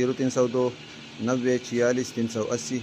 0302 90 46 380.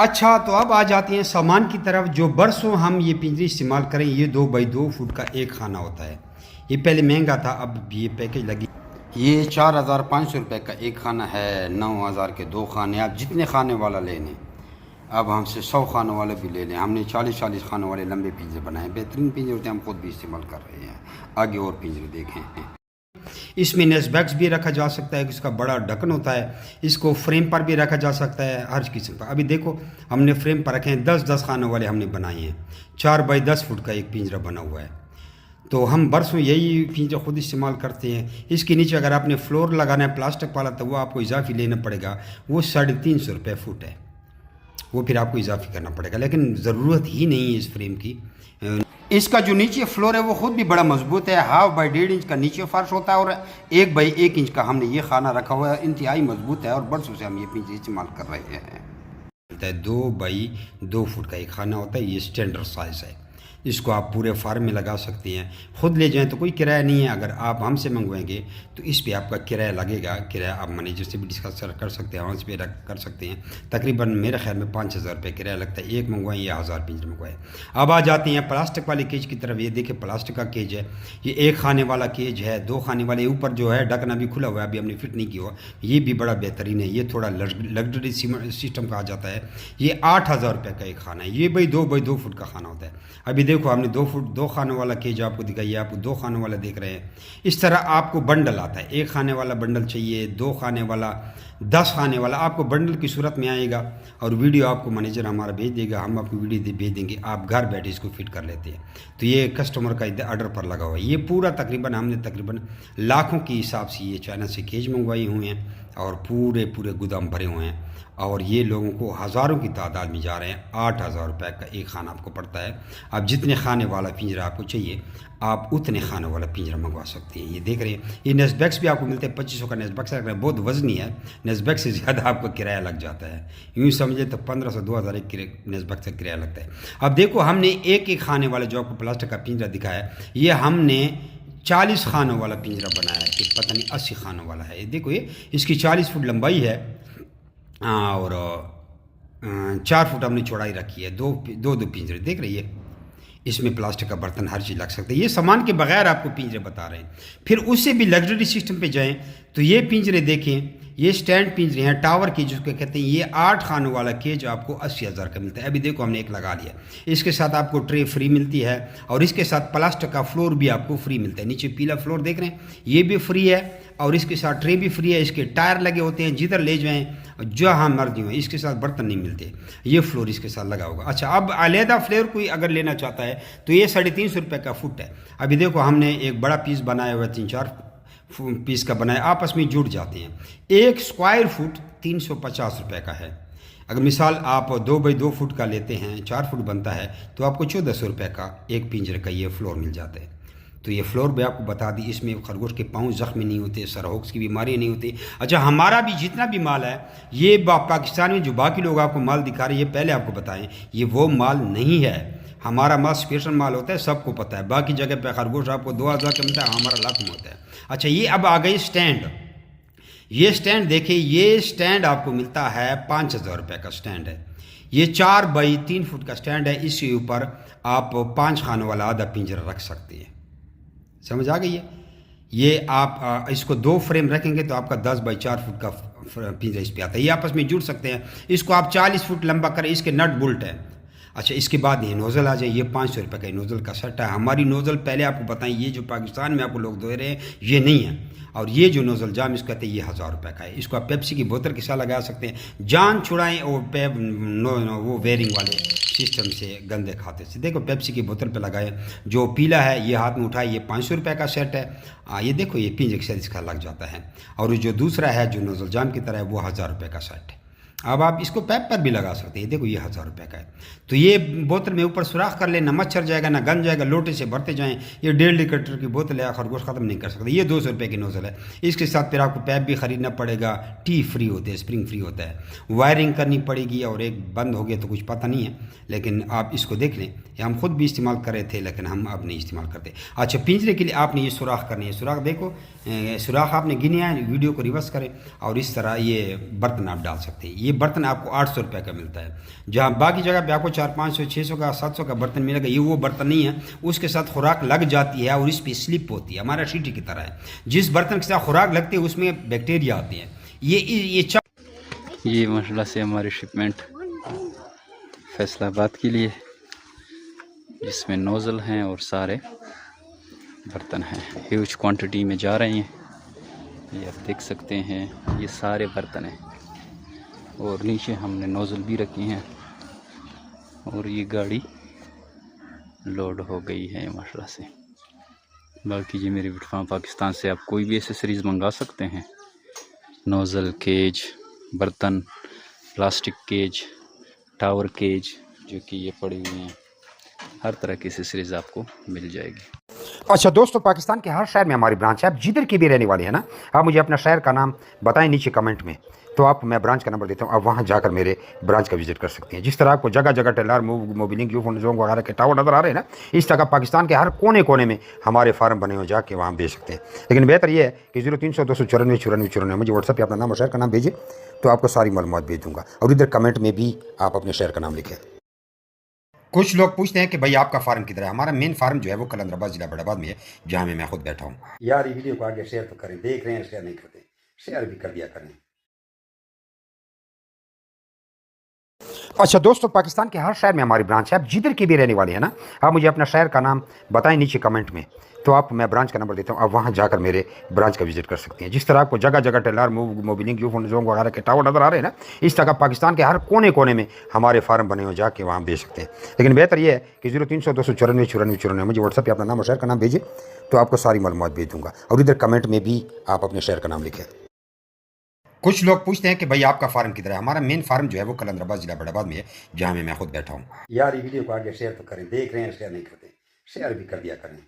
अच्छा, तो अब आ जाते हैं सामान की तरफ. जो बरसों हम ये पिंजरी इस्तेमाल करें, ये 2 बाई 2 फुट का एक खाना होता है. ये पहले महंगा था, अब ये पैकेज लगी. ये 4,500 रुपये का एक खाना है, 9,000 के 2 खाने. आप जितने खाने वाला ले लें. अब हमसे 100 खानों वाले भी ले लें. हमने 40-40 खानों वाले लंबे पिंजरे बनाए, बेहतरीन पिंजरे होते हैं, हम खुद भी इस्तेमाल कर रहे हैं. आगे और पिंजरे देखें. इसमें नेस्बैक्स भी रखा जा सकता है, इसका बड़ा ढक्कन होता है. इसको फ्रेम पर भी रखा जा सकता है, हर किस्म का. अभी देखो हमने फ्रेम पर रखे हैं, 10-10 खानों वाले हमने बनाए हैं. 4 बाई 10 फुट का एक पिंजरा बना हुआ है. तो हम बरसों यही पिंजरा खुद इस्तेमाल करते हैं. इसके नीचे अगर आपने फ्लोर लगाना है प्लास्टिक वाला, तो वो आपको इजाफी लेना पड़ेगा. वो 350 रुपये फुट है, वो फिर आपको इजाफी करना पड़ेगा. लेकिन ज़रूरत ही नहीं है इस फ्रेम की. इसका जो नीचे फ्लोर है वो खुद भी बड़ा मजबूत है. 1/2 बाई 1.5 इंच का नीचे फर्श होता है और 1 बाई 1 इंच का हमने ये खाना रखा हुआ है. इंतहाई मजबूत है और बरसों से हम ये पिंजरे इस्तेमाल कर रहे हैं. 2 बाई 2 फुट का एक खाना होता है. ये स्टैंडर्ड साइज़ है. इसको आप पूरे फार्म में लगा सकते हैं. ख़ुद ले जाएं तो कोई किराया नहीं है. अगर आप हमसे मंगवाएंगे तो इस पे आपका किराया लगेगा. किराया आप मैनेजर से भी डिस्कस कर सकते हैं, वहाँ पे कर सकते हैं. तकरीबन मेरे ख्याल में 5,000 रुपये किराया लगता है. एक मंगवाएं या 1,000 पिंजरे मंगवाएं. अब आ जाते हैं प्लास्टिक वाले केज की तरफ. ये देखिए प्लास्टिक का केज है. ये 1 खाने वाला केज है, 2 खाने वाले. ऊपर जो है ढक्कन अभी खुला हुआ है, अभी हमने फिट नहीं किया हुआ. ये भी बड़ा बेहतरीन है. ये थोड़ा लग्जरी सिस्टम कहा जाता है. ये 8,000 रुपये का एक खाना है. ये भाई 2 बाई 2 फुट का खाना होता है. अभी देखो हमने 2 फुट 2 खानों वाला केज आपको दिखाइए. आपको 2 खानों वाला देख रहे हैं. इस तरह आपको बंडल आता है. 1 खाने वाला बंडल चाहिए, 2 खाने वाला, 10 खाने वाला. आपको बंडल की सूरत में आएगा और वीडियो आपको मैनेजर हमारा भेज देगा. हम आपको वीडियो भेज देंगे, आप घर बैठे इसको फिट कर लेते हैं. तो ये कस्टमर का ऑर्डर पर लगा हुआ है. ये पूरा हमने तकरीबन लाखों के हिसाब से ये चाइना से केज मंगवाए हुए हैं और पूरे गोदाम भरे हुए हैं. और ये लोगों को हज़ारों की तादाद में जा रहे हैं. 8,000 रुपये का एक खाना आपको पड़ता है. आप जितने खाने वाला पिंजरा आपको चाहिए, आप उतने खाने वाला पिंजरा मंगवा सकते हैं. ये देख रहे हैं. ये नेस्बैक्स भी आपको मिलते हैं. 2500 का नेस्बैक्स है, बहुत वजनी है. नेस्बैक्स से ज़्यादा आपको किराया लग जाता है. यूँ समझे तो 1,500-2,000 एक नेस्बैक्स का किराया लगता है. अब देखो हमने एक खाने वाला जो आपको प्लास्टिक का पिंजरा दिखाया, ये हमने 40 खानों वाला पिंजरा बनाया है. कि पता नहीं 80 खानों वाला है. ये देखो, ये इसकी 40 फुट लंबाई है और 4 फुट हमने चौड़ाई रखी है. दो पिंजरे देख रही है. इसमें प्लास्टिक का बर्तन हर चीज़ लग सकता है। ये सामान के बगैर आपको पिंजरे बता रहे हैं। फिर उससे भी लग्जरी सिस्टम पे जाएं तो ये पिंजरे देखें, ये स्टैंड पिंजरे हैं टावर की जिसको कहते हैं। ये 8 खानों वाला केज आपको 80,000 का मिलता है। अभी देखो हमने एक लगा लिया। इसके साथ आपको ट्रे फ्री मिलती है और इसके साथ प्लास्टिक का फ्लोर भी आपको फ्री मिलता है। नीचे पीला फ्लोर देख रहे हैं, ये भी फ्री है और इसके साथ ट्रे भी फ्री है। इसके टायर लगे होते हैं, जिधर ले जाएं जहाँ मर्जी हो। इसके साथ बर्तन नहीं मिलते, ये फ्लोर इसके साथ लगा होगा। अच्छा, अब अलहदा फ्लोर कोई अगर लेना चाहता है तो ये 350 रुपये का फुट है। अभी देखो हमने एक बड़ा पीस बनाया हुआ है, 3-4 पीस का बनाया, आपस में जुड़ जाते हैं। 1 स्क्वायर फुट 350 रुपये का है। अगर मिसाल आप 2 बाई 2 फुट का लेते हैं, 4 फुट बनता है, तो आपको 1400 रुपये का एक पिंजरे का ये फ्लोर मिल जाता है। तो ये फ्लोर भी आपको बता दी, इसमें खरगोश के पाँव ज़ख्मी नहीं होते, सरहोक्स की बीमारी नहीं होती। अच्छा, हमारा भी जितना भी माल है, ये पाकिस्तान में जो बाकी लोग आपको माल दिखा रहे हैं, ये पहले आपको बताएं, ये वो माल नहीं है। हमारा माल स्पेशल माल होता है, सबको पता है। बाकी जगह पे खरगोश आपको 2000 का मिलता है, हमारा लाख में होता है। अच्छा, ये अब आ गई स्टैंड। ये स्टैंड देखिए, ये स्टैंड आपको मिलता है 5000 रुपये का स्टैंड है। ये 4 बाई 3 फुट का स्टैंड है। इसके ऊपर आप 5 खानों वाला आधा पिंजरा रख सकते हैं। समझ आ गई है? ये आप इसको 2 फ्रेम रखेंगे तो आपका 10 बाई 4 फुट का पिंजरा इस पर आता है। ये आपस में जुड़ सकते हैं। इसको आप 40 फुट लंबा करें, इसके नट बोल्ट है। अच्छा, इसके बाद ये नोज़ल आ जाए। ये 500 रुपये का नोज़ल का सेट है। हमारी नोज़ल पहले आपको बताएं, ये जो पाकिस्तान में आपको लोग दे रहे हैं ये नहीं है। और ये जो नोज़ल जाम इसको कहते हैं, ये 1000 रुपये का है। इसको आप पेप्सी की बोतल के साथ लगा सकते हैं। जान छुड़ाएं और वो वेयरिंग वाले सिस्टम से गंदे खाते से। देखो पेप्सी की बोतल पे लगाए, जो पीला है ये हाथ में उठाए, ये 500 रुपये का सेट है। ये देखो, ये पिंजरे के साथ इसका लग जाता है। और जो दूसरा है जो नोज़ल जाम की तरह है, वो 1000 रुपये का सेट है। अब आप इसको पैप पर भी लगा सकते हैं। देखो, ये 1000 रुपये का है। तो ये बोतल में ऊपर सुराख कर ले, ना मच्छर जाएगा ना गंद जाएगा, लोटे से भरते जाएं। ये 1.5 लीटर की बोतल है, खरगोश ख़त्म नहीं कर सकते। ये 200 रुपये की नोज़ल है। इसके साथ फिर आपको पैप भी ख़रीदना पड़ेगा। टी फ्री होते हैं, स्प्रिंग फ्री होता है। वायरिंग करनी पड़ेगी और एक बंद हो गया तो कुछ पता नहीं है, लेकिन आप इसको देख लें। ये हम खुद भी इस्तेमाल कर रहे थे, लेकिन हम अब नहीं इस्तेमाल करते। अच्छा, पिंजरे के लिए आपने ये सुराख करनी है। सुराख देखो, सुराख आपने गिने हैं, वीडियो को रिवर्स करें और इस तरह ये बर्तन आप डाल सकते हैं। ये बर्तन आपको 800 रुपये का मिलता है। जहाँ बाकी जगह पे आपको 400, 500, 600 का, 700 का बर्तन मिलेगा, ये वो बर्तन नहीं है। उसके साथ खुराक लग जाती है और इस पर स्लिप होती है। हमारा शीटी की तरह है। जिस बर्तन के साथ खुराक लगती है उसमें बैक्टीरिया आते हैं। ये माशाल्लाह से हमारी शिपमेंट फैसलाबाद के लिए, जिसमें नोज़ल हैं और सारे बर्तन हैं, ह्यूज क्वांटिटी में जा रहे हैं। ये आप देख सकते हैं, ये सारे बर्तन हैं और नीचे हमने नोज़ल भी रखी हैं और ये गाड़ी लोड हो गई है माशाल्लाह से। बाकी जी मेरी फार्म पाकिस्तान से आप कोई भी एसेसरीज़ मंगा सकते हैं। नोज़ल, केज, बर्तन, प्लास्टिक केज, टावर केज, जो कि ये पड़ी हुई हैं, हर तरह की एसेसरीज़ आपको मिल जाएगी। अच्छा दोस्तों, पाकिस्तान के हर शहर में हमारी ब्रांच है। आप जिधर की भी रहने वाले हैं ना, आप मुझे अपना शहर का नाम बताएं नीचे कमेंट में, तो आप मैं ब्रांच का नंबर देता हूँ। आप वहाँ जाकर मेरे ब्रांच का विजिट कर सकते हैं। जिस तरह आपको जगह जगह टेलर, मोबिलिंग, जोंग वगैरह के टावर नज़र आ रहे हैं ना, इस तरह पाकिस्तान के हर कोने कोने में हमारे फार्म बने हो, जाके वहाँ बेच सकते हैं। लेकिन बेहतर ये है कि 0300 294 94 94 मुझे व्हाट्सएप पर अपना नाम और शहर का नाम भेजिए, तो आपको सारी मालूमात भेज दूँगा। और इधर कमेंट में भी आप अपने शहर का नाम लिखें। कुछ लोग पूछते हैं कि भाई आपका फार्म किधर है। हमारा मेन फार्म जो है वो कलंदराबाद जिला बड़ाबाद में है, जहाँ मैं खुद बैठा हूँ। यार ये वीडियो को आगे शेयर तो करें, देख रहे हैं शेयर नहीं करते, शेयर भी कर दिया करें। अच्छा दोस्तों, पाकिस्तान के हर शहर में हमारी ब्रांच है। आप जिधर की भी रहने वाले हैं ना, आप मुझे अपना शहर का नाम बताएं नीचे कमेंट में, तो आप मैं ब्रांच का नंबर देता हूँ। आप वहाँ जाकर मेरे ब्रांच का विजिट कर सकते हैं। जिस तरह आपको जगह जगह टेलर, मोबिलिंग, जोंग वगैरह के टावर नज़र आ रहे हैं ना, इस तरह पाकिस्तान के हर कोने कोने में हमारे फार्म बने हो, जाके वहाँ बेच सकते हैं। लेकिन बेहतर ये है कि 0300 294 94 94 मुझे व्हाट्सएप पर अपना नाम और शहर का नाम भेजिए, तो आपको सारी मालूमात भेज दूँगा। और इधर कमेंट में भी आप अपने शहर का नाम लिखें। कुछ लोग पूछते हैं कि भाई आपका फार्म किधर है। हमारा मेन फार्म जो है वो कलंदराबाद जिला बड़ाबाद में है, जहाँ मैं खुद बैठा हूँ। यार ये वीडियो को आगे शेयर तो करें, देख रहे हैं शेयर नहीं करते, शेयर भी कर दिया करें।